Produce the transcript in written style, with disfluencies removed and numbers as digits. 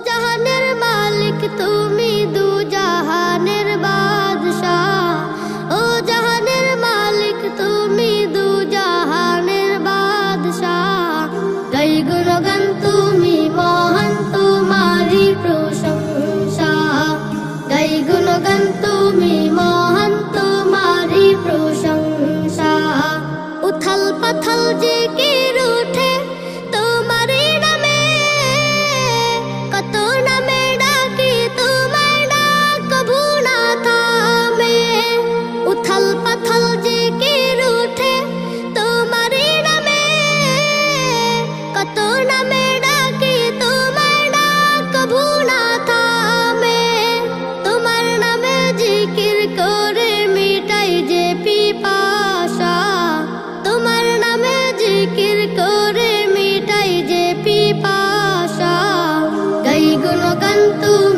জাহানের মালিক তুমি, দু জাহানের বাদশাহ। ও জাহানের মালিক তুমি, দু জাহানের বাদশাহ। গাই গুণগান তুমি মহান, তোমারি প্রশংসা। গাই গুণগান তুমি মহান, তোমারি প্রশংসা। উথাল পাথাল জিকির উঠে তোমারি নামে, কত নামে ডাকি তোমার ডাক কভু না থামে। উথাল পাথাল জিকির উঠে তোমারি নামে, কত নামে ডাকি তোমার ডাক কভু না থামে। তোমার নামে জিকির করে মিটাই যে পিপাসা, তোমার নামে জিকির করে মিটাই যে পিপাসা। গাই গুণগান তুমি